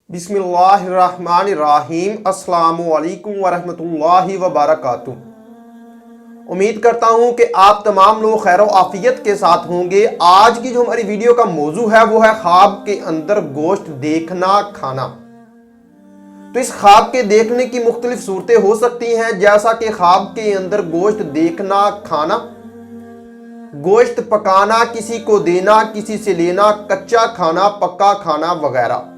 बिस्मिल्लाहिर्रहमानिर्रहीम। अस्सलामु अलैकुम वरहमतुल्लाहि वबरकातुहू। उम्मीद करता हूँ कि आप तमाम लोग खैर आफियत के साथ होंगे। आज की जो हमारी वीडियो का मौजू है वो है ख्वाब के अंदर गोश्त देखना खाना। तो इस ख्वाब के देखने की मुख्तलिफ सूरतें हो सकती हैं, जैसा कि ख्वाब के अंदर गोश्त देखना खाना, गोश्त पकाना, किसी को देना, किसी से लेना, कच्चा खाना, पक्का खाना वगैरह।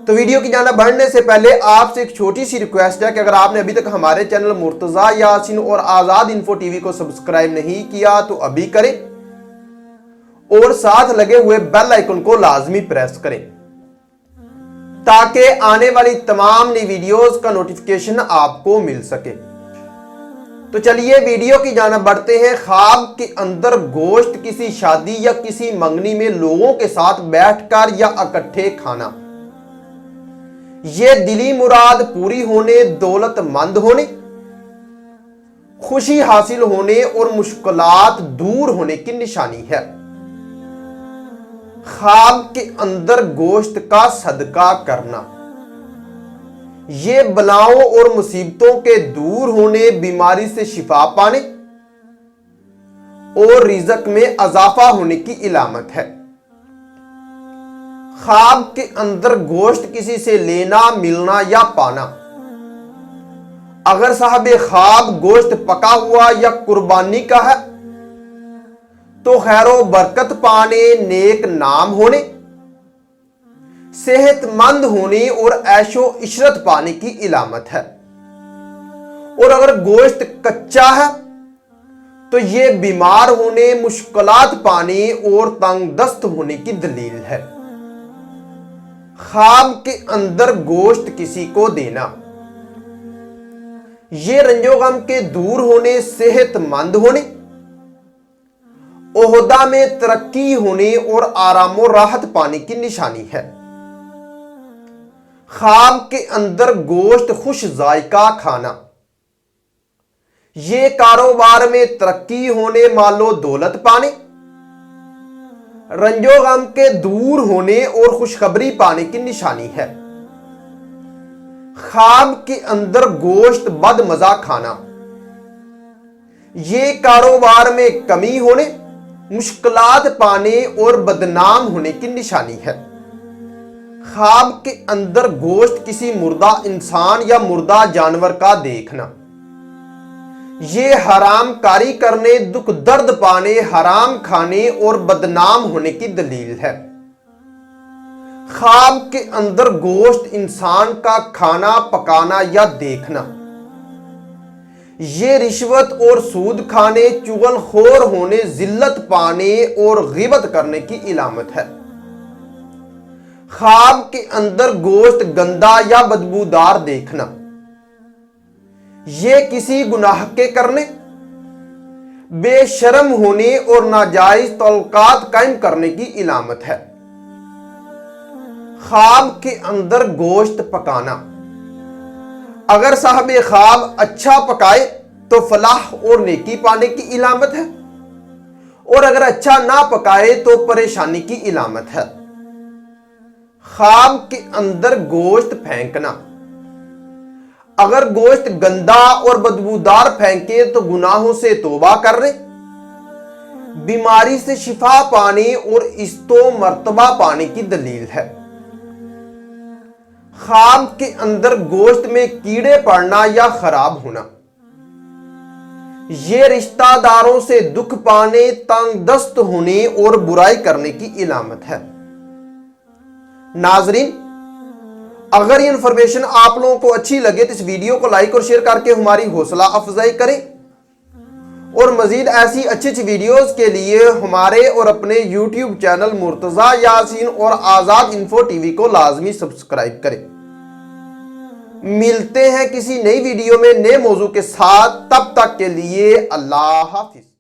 तो वीडियो की जाना बढ़ने से पहले आपसे एक छोटी सी रिक्वेस्ट है कि अगर आपने अभी तक हमारे चैनल मुर्तजा यासीन और आजाद इन्फो टीवी को सब्सक्राइब नहीं किया तो अभी करें और साथ लगे हुए बेल आइकन को लाजमी प्रेस करें ताकि आने वाली तमाम नई वीडियोस का नोटिफिकेशन आपको मिल सके। तो चलिए वीडियो की जानिब बढ़ते हैं। ख्वाब के अंदर गोश्त किसी शादी या किसी मंगनी में लोगों के साथ बैठकर या इकट्ठे खाना, ये दिली मुराद पूरी होने, दौलतमंद होने, खुशी हासिल होने और मुश्किलात दूर होने की निशानी है। ख्वाब के अंदर गोश्त का सदका करना, ये बलाओं और मुसीबतों के दूर होने, बीमारी से शिफा पाने और रिज़्क में इजाफा होने की इलामत है। ख्वाब के अंदर गोश्त किसी से लेना, मिलना या पाना, अगर साहब ख्वाब गोश्त पका हुआ या कुर्बानी का है तो खैरो बरकत पाने, नेक नाम होने, सेहतमंद होने और ऐशो इशरत पाने की इलामत है। और अगर गोश्त कच्चा है तो यह बीमार होने, मुश्किलात पाने और तंगदस्त होने की दलील है। ख्वाब के अंदर गोश्त किसी को देना, यह रंजो गम के दूर होने, सेहतमंद होने, ओहदा में तरक्की होने और आरामो राहत पाने की निशानी है। ख्वाब के अंदर गोश्त खुश जायका खाना, यह कारोबार में तरक्की होने, मालो दौलत पाने, रंजो गम के दूर होने और खुशखबरी पाने की निशानी है। ख्वाब के अंदर गोश्त बदमजा खाना, ये कारोबार में कमी होने, मुश्किलात पाने और बदनाम होने की निशानी है। ख्वाब के अंदर गोश्त किसी मुर्दा इंसान या मुर्दा जानवर का देखना, ये हराम कारी करने, दुख दर्द पाने, हराम खाने और बदनाम होने की दलील है। ख्वाब के अंदर गोश्त इंसान का खाना, पकाना या देखना, ये रिश्वत और सूद खाने, चुगलखोर होने, जिल्लत पाने और गिबत करने की इलामत है। ख्वाब के अंदर गोश्त गंदा या बदबूदार देखना, ये किसी गुनाह के करने, बेशर्म होने और नाजायज तल्कात कायम करने की इलामत है। ख्वाब के अंदर गोश्त पकाना, अगर साहब ख्वाब अच्छा पकाए तो फलाह और नेकी पाने की इलामत है, और अगर अच्छा ना पकाए तो परेशानी की इलामत है। ख्वाब के अंदर गोश्त फेंकना, अगर गोश्त गंदा और बदबूदार फेंके तो गुनाहों से तौबा करने, बीमारी से शिफा पाने और इस्तो मर्तबा पाने की दलील है। ख्वाब के अंदर गोश्त में कीड़े पड़ना या खराब होना, यह रिश्तेदारों से दुख पाने, तंगदस्त होने और बुराई करने की इलामत है। नाजरीन, अगर ये इंफॉर्मेशन आप लोगों को अच्छी लगे तो इस वीडियो को लाइक और शेयर करके हमारी हौसला अफजाई करें और मजीद ऐसी अच्छी अच्छी वीडियोस के लिए हमारे और अपने यूट्यूब चैनल मुर्तजा यासीन और आजाद इन्फो टीवी को लाजमी सब्सक्राइब करें। मिलते हैं किसी नई वीडियो में नए मौजू के साथ, तब तक के लिए अल्लाह हाफिज।